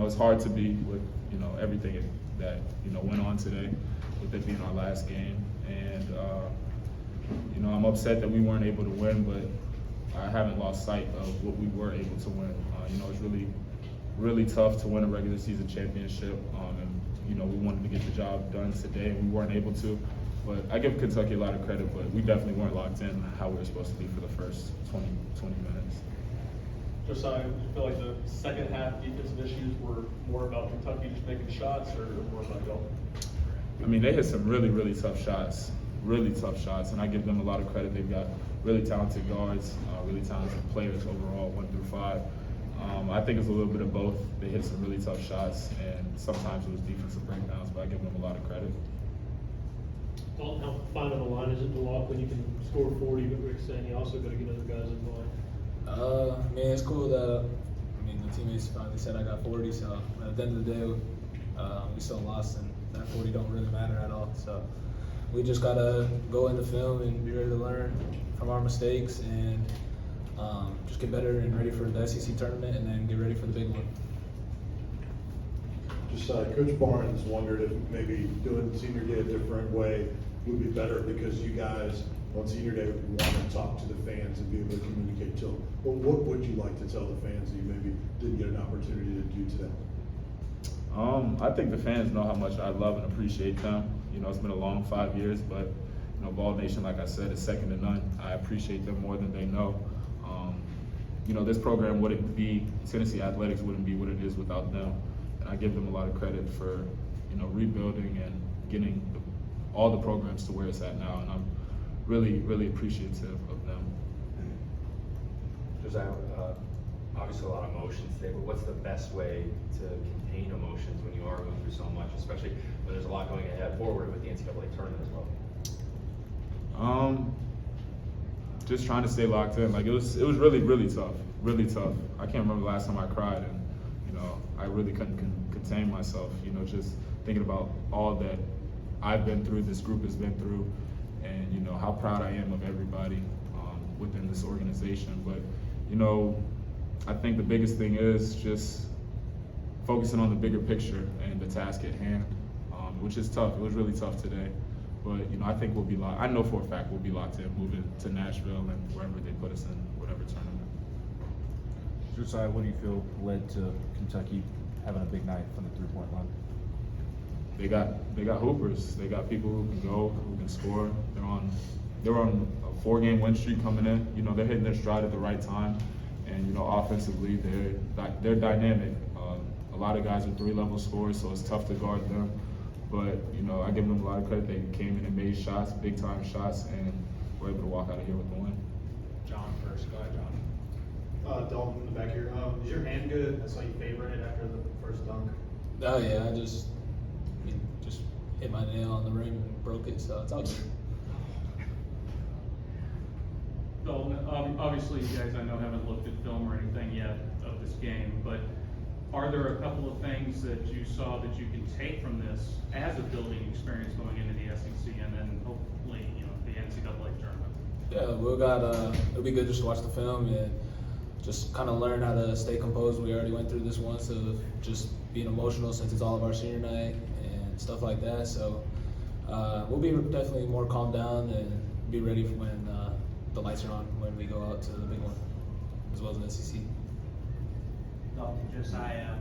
it's hard to be with, everything that, went on today, with it being our last game. And, I'm upset that we weren't able to win, but I haven't lost sight of what we were able to win. It's really, really tough to win a regular season championship. And, we wanted to get the job done today, and we weren't able to. But I give Kentucky a lot of credit, but we definitely weren't locked in how we were supposed to be for the first 20 minutes. Josiah, do you feel like the second half defensive issues were more about Kentucky just making shots or more about Dalton? I mean, they hit some really, really tough shots, and I give them a lot of credit. They've got really talented guards, really talented players overall, 1 through 5. I think it's a little bit of both. They hit some really tough shots, and sometimes it was defensive breakdowns, but I give them a lot of credit. Dalton, how fine of a line is it to walk when you can score 40, but Rick's saying you also got to get other guys involved? It's cool that, the teammates finally said I got 40, so at the end of the day, we still lost, and that 40 don't really matter at all. So we just got to go in the film and be ready to learn from our mistakes and just get better and ready for the SEC tournament and then get ready for the big one. Coach Barnes wondered if maybe doing senior day a different way would be better because you guys on senior day would want to talk to the fans and be able to communicate to them. But what would you like to tell the fans that you maybe didn't get an opportunity to do today? I think the fans know how much I love and appreciate them. It's been a long 5 years, but Ball Nation, like I said, is second to none. I appreciate them more than they know. This program wouldn't be, Tennessee Athletics wouldn't be what it is without them. And I give them a lot of credit for, rebuilding and getting all the programs to where it's at now. And I'm really, really appreciative of them. Josiah, obviously a lot of emotions today, but what's the best way to contain emotions when you are going through so much, especially when there's a lot going ahead forward with the NCAA tournament as well? Just trying to stay locked in. Like it was really, really tough, really tough. I can't remember the last time I cried, and I really couldn't contain myself. Just thinking about all that I've been through, this group has been through, and how proud I am of everybody within this organization. But I think the biggest thing is just focusing on the bigger picture and the task at hand, which is tough. It was really tough today. But, I think we'll be locked. I know for a fact we'll be locked in moving to Nashville and wherever they put us in whatever tournament. Josiah, what do you feel led to Kentucky having a big night from the three-point line? They got hoopers. They got people who can go, who can score. They're on a 4-game win streak coming in. They're hitting their stride at the right time, and offensively they're dynamic. A lot of guys are 3-level scorers, so it's tough to guard them. But, I give them a lot of credit. They came in and made shots, big-time shots, and were able to walk out of here with the win. John first. Go ahead, John. Dalton in the back here. Is your hand good? I saw you favoring it after the first dunk. Oh, yeah, I just hit my nail on the rim and broke it, so it's all good. Dalton, obviously you guys I know haven't looked at film or anything yet of this game, but are there a couple of things that you saw that you can take from this as a building experience going into the SEC and then hopefully, the NCAA tournament? Yeah, it'll be good just to watch the film and just kind of learn how to stay composed. We already went through this once of just being emotional since it's all of our senior night and stuff like that. So we'll be definitely more calmed down and be ready for when the lights are on when we go out to the big one, as well as the SEC. Dalton, Josiah,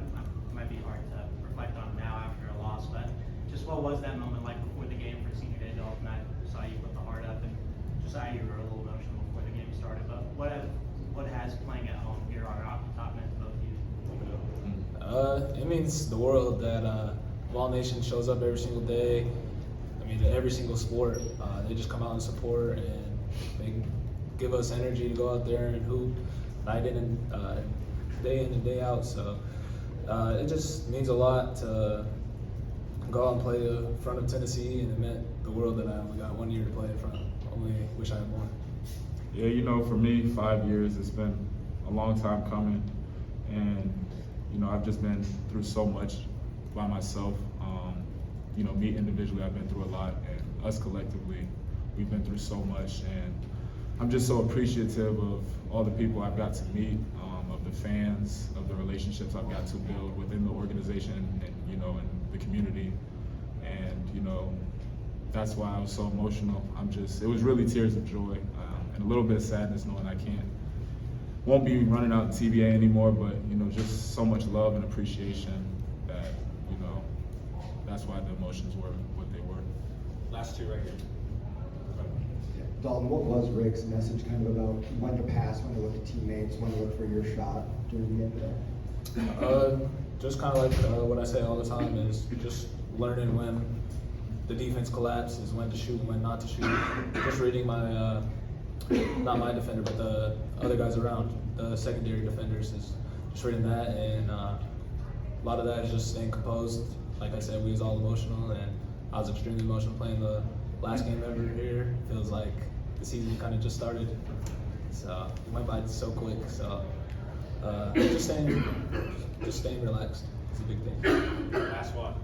might be hard to reflect on now after a loss, but just what was that moment like before the game for senior day, Dalton? I saw you put the heart up, and Josiah, you were a little emotional before the game started, but what has playing at home here on top meant to both of you? It means the world that Ball Nation shows up every single day. Every single sport, they just come out and support, and they give us energy to go out there and hoop day in and day out. So it just means a lot to go out and play in front of Tennessee, and it meant the world that I only got 1 year to play in front of. Only wish I had more. Yeah, for me, 5 years, it's been a long time coming, and I've just been through so much by myself. Me individually, I've been through a lot, and us collectively, we've been through so much, and I'm just so appreciative of all the people I've got to meet, of the fans, of the relationships I've got to build within the organization and, you know, in the community. And, you know, that's why I was so emotional. It was really tears of joy and a little bit of sadness knowing won't be running out in TBA anymore, but, you know, just so much love and appreciation that, you know, that's why the emotions were what they were. Last two right here. Dalton, what was Rick's message kind of about when to pass, when to look at teammates, when to look for your shot during the game today? Just kind of like what I say all the time is just learning when the defense collapses, when to shoot, when not to shoot. Just reading my, not my defender, but the other guys around, the secondary defenders, is just reading that, and a lot of that is just staying composed. Like I said, we was all emotional, and I was extremely emotional playing the last game ever here. Feels like the season kind of just started, so it went by so quick. So just staying relaxed is a big thing. Last one.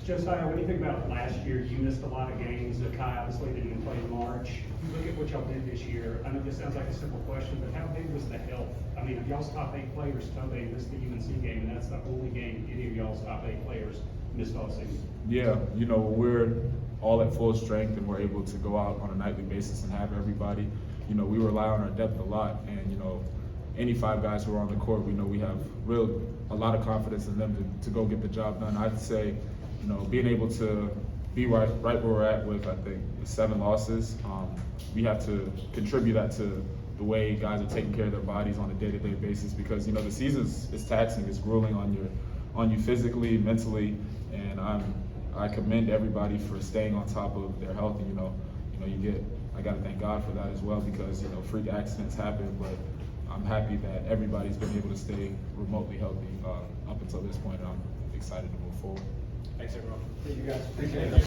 Josiah, when you think about last year, you missed a lot of games. Kai obviously didn't even play in March. You look at what y'all did this year. I know this sounds like a simple question, but how big was the health? I mean, y'all's top 8 players, Toby missed the UNC game, and that's the only game any of y'all's top 8 players missed all season. Yeah, you know, we're all at full strength and we're able to go out on a nightly basis and have everybody. You know, we rely on our depth a lot, and, you know, any 5 guys who are on the court, we know we have a lot of confidence in them to go get the job done. I'd say, you know, being able to be right where we're at with, I think, 7 losses, we have to contribute that to the way guys are taking care of their bodies on a day-to-day basis, because, you know, the season is taxing, it's grueling on you physically, mentally, and I commend everybody for staying on top of their health. And, I got to thank God for that as well, because, you know, freak accidents happen, but I'm happy that everybody's been able to stay remotely healthy up until this point, and I'm excited to move forward. Thanks, everyone. Thank you guys. Appreciate it.